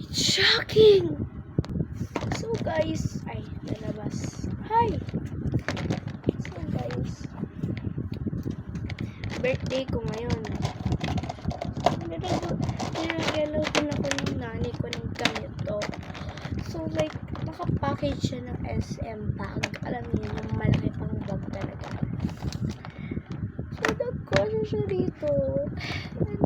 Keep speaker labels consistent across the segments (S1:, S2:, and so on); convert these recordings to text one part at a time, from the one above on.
S1: Shocking! So guys, ay, lalabas. Hi! So guys, birthday ko ngayon. Niragalaw din ako ng nanay ko ng ganito. So like, nakapackage siya ng SM bag. Alam niyo, yung malaki pang bag talaga. So nagkasya siya dito. And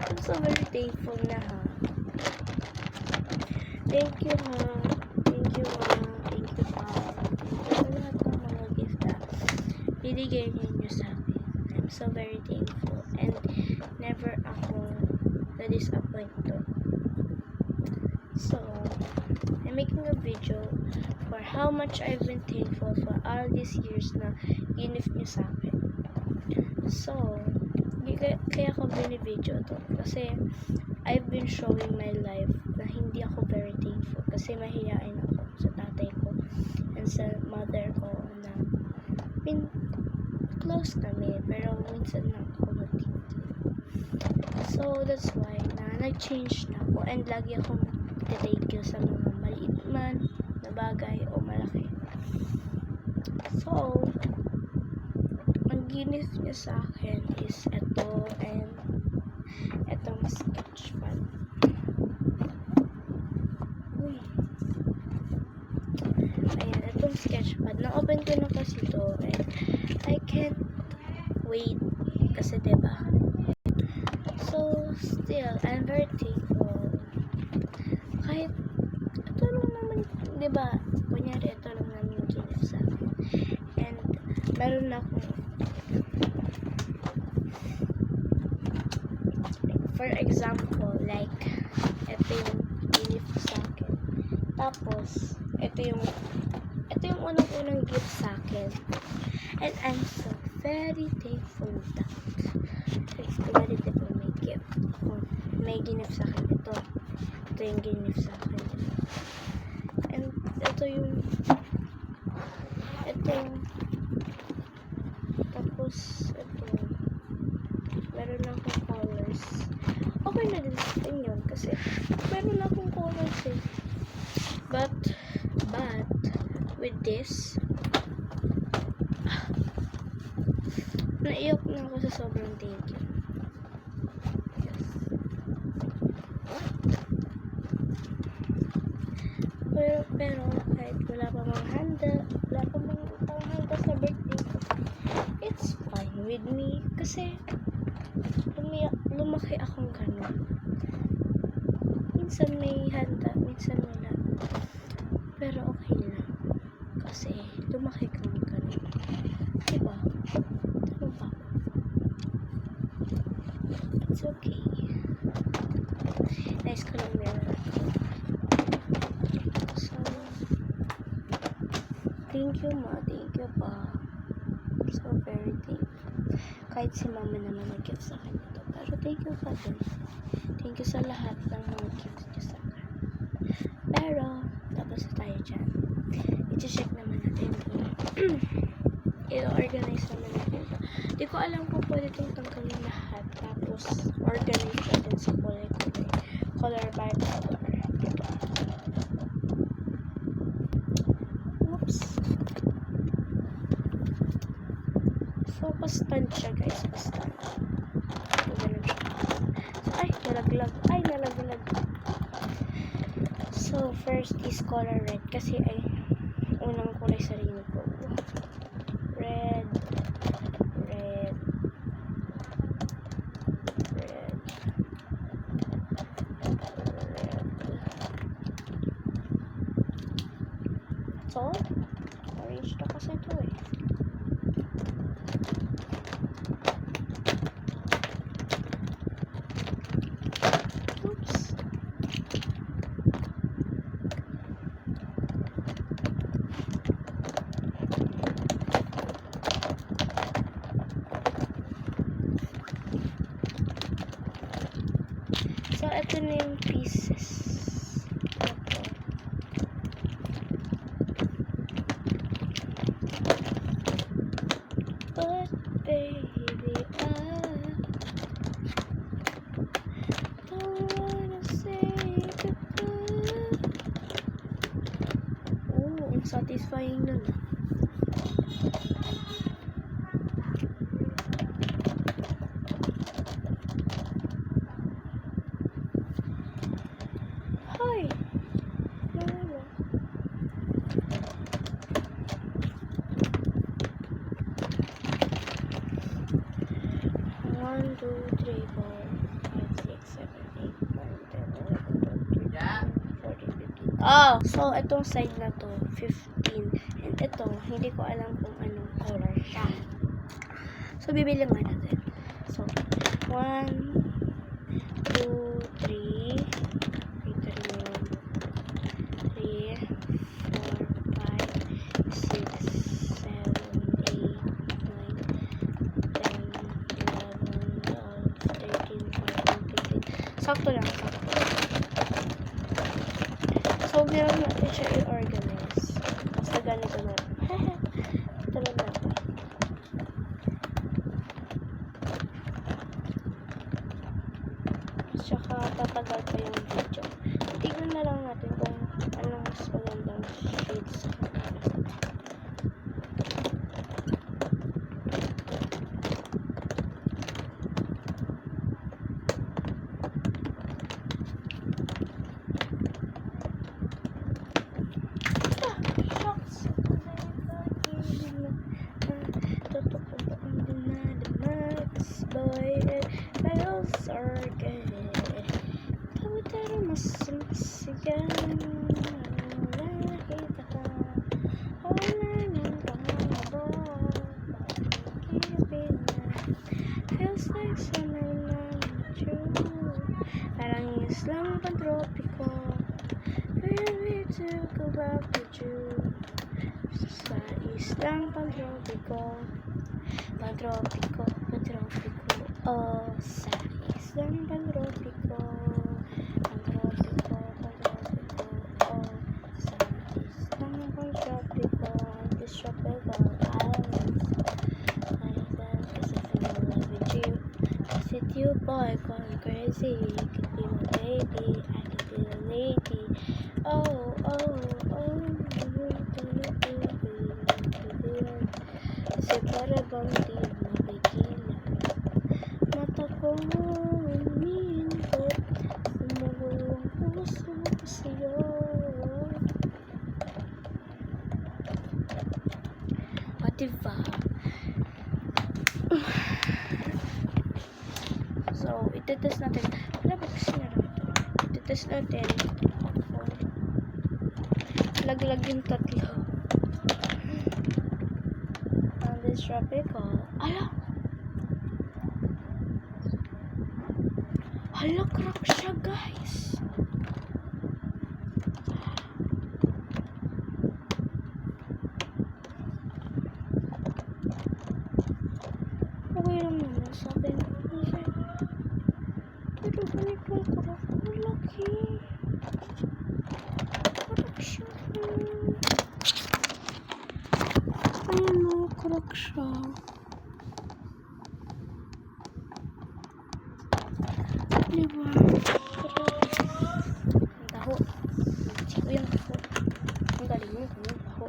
S1: I'm so very thankful na ha. Thank you ha. Thank you ha. Thank you pa. Sa lahat ng mga gift na binigay niyo sa akin. I'm so very thankful. And never ako na-disappoint to. So, I'm making a video for how much I've been thankful for all these years na gift niyo sa akin. So, kaya ko binibideo to. Kasi, I've been showing my life na hindi ako very thankful. Kasi mahihain ako sa tatay ko and sa mother ko na close kami. Pero minsan lang ako mag-thank you. So, that's why na nag-change na ako. And lagi akong thank you sa mga maliit man na bagay o malaki. So, ang gift niya sa akin is ito and itong sketchpad. Uy. Ayan, itong sketchpad. Na-open ko na kasi ito and I can't wait kasi diba? So, still, I'm very thankful. Kahit ito lang naman, diba? Kunyari, ito lang naman yung gift sa akin. And meron na akong for example, like, ito yung gift sa akin. Tapos, ito yung unang gift sa akin. And I'm so very thankful with that. Very thankful may gift. May gift sa akin ito. Ito yung gift sa akin. And ito tapos, ito. Meron lang akong colors. Okay na din sa akin yun kasi meron akong colors eh. But with this, naiyak na ako sa sobrang thank you. Yes. Pero kahit wala pa mga handa sa birthday ko, it's fine with me kasi lumaki akong ganun. Minsan may handa, minsan wala. Pero okay lang. Kasi lumaki kang ganun. Diba? Tama ba? It's okay. Nice ko lang meron. So, thank you ma. Thank you pa. I'm so very thankful. Kahit si mama naman nag-gift sa akin ito. Pero thank you pa din. Thank you sa lahat ng mga gifts niyo sa akin. Pero, tapos na tayo dyan. I-check naman natin kung i-organize naman natin ito. Di ko alam kung pwede itong tanggalin lahat. Tapos, organize natin sa kulay-kulay. Color by color. Oops. So, pa-stand siya guys. Pa-stand. Ganun siya. So, nalaglag. So, first is color red. Kasi ay unang kulay sa rainbow. Red. So, orange na kasi ito eh. Oops. So, ito na yung pieces. But baby, I don't wanna say satisfying nun. Hoy! Ano? 1, 2, 3, 4, 5, 6, 7, 8, 9, 10, 11, 12, 13, 14, 15. Oh! So, itong side na to, 15. And ito, hindi ko alam kung anong color siya. So, bibili nga natin. So, 1, 2, 3. Ito rin yun. 3, 4, 5, 6, 7, 8, 9, 10, 11, 12, 13, 14, 15. Sakto lang, sakto. So, meron natin siya i-organize. Basta ganito na. Ito lang natin. Tsaka, tatagal pa yung video. Tignan na lang natin kung anong mas magandang shades sa kanila. Parang islang pantropiko, ready to go back to June. Sa islang pantropiko, pantropiko, oh, sa islang pantropiko, pantropiko, oh, sa islang pantropiko, this tropical islands. I said, cause I feel in love with you. I said, you boy, going crazy. You could be my baby, I could be a lady. Oh, oh, oh, kasi para bang di mapigilan. Mata ko umiintot, umuho ang puso ko sa'yo. O diba? So, itetest natin. Dapat kasi na lang ito. Itetest natin. Laglag yung tatlo. And this tropical. Ala! Hala, crack siya, guys. Okay lang naman sa akin. Pero ganitong crack. Ang laki. Crack siya. Ayan o, crack siya. Diba? Ang taho. Siko yung taho. Ang galing mo yung taho.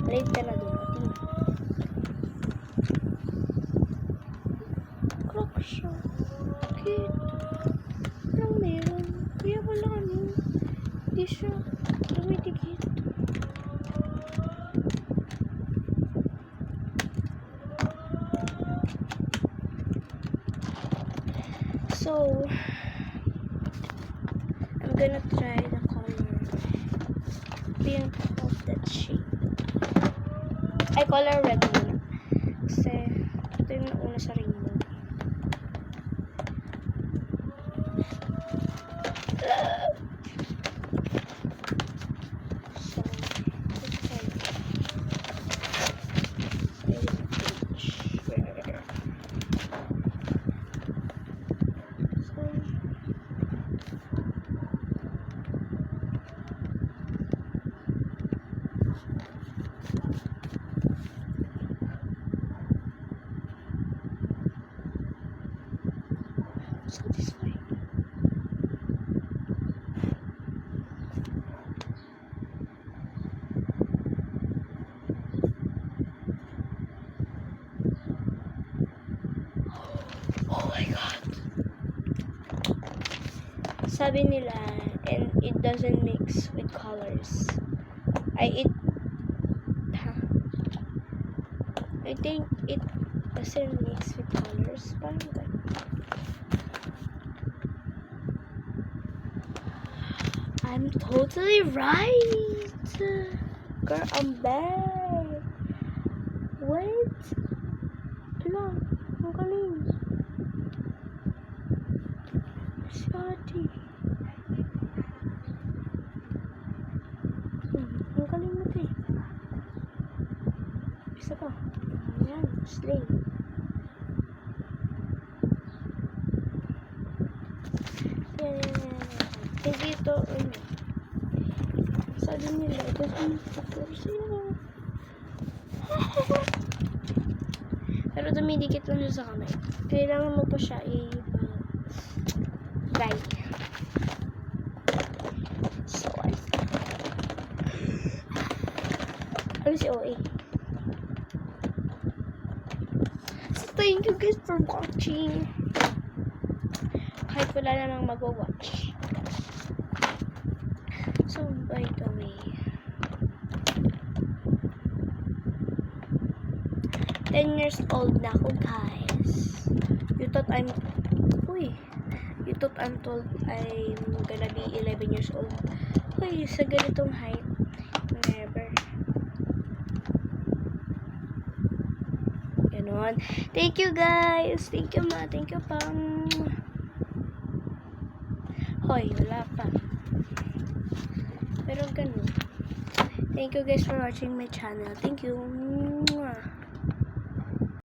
S1: Late ka na dumating. Crack siya. Bakit? Anong meron? Kaya wala ano. Hindi siya dumitigit. So, I'm gonna try the color pink of that shade. Ay, color red muna. Kasi, ito yung nauna sa rainbow. So, let's try it. Satisfying. Sabi nila, and it doesn't mix with colors. I think it doesn't mix with colors. Parang ganun. I'm totally right. Girl, I'm back. Wait. Hala, ang galing. Si ate. Ang galing mo, te. Isa pa. Ayan, slay. Yan. Hindi ito, sabi nila, doesn't pero dumidikit lang siya sa kamay. Kailangan mo pa siya dry. So, ano si OA? So, thank you guys for watching. Kahit wala namang mag-watch. So, by the way, 10 years old na ako, guys. You thought I'm told I'm gonna be 11 years old. Uy, sa ganitong height, never. Ganon. Thank you, guys. Thank you, ma. Thank you, pang. Hoy, wala pa. Pero ganun. Thank you guys for watching my channel. Thank you. Mwah.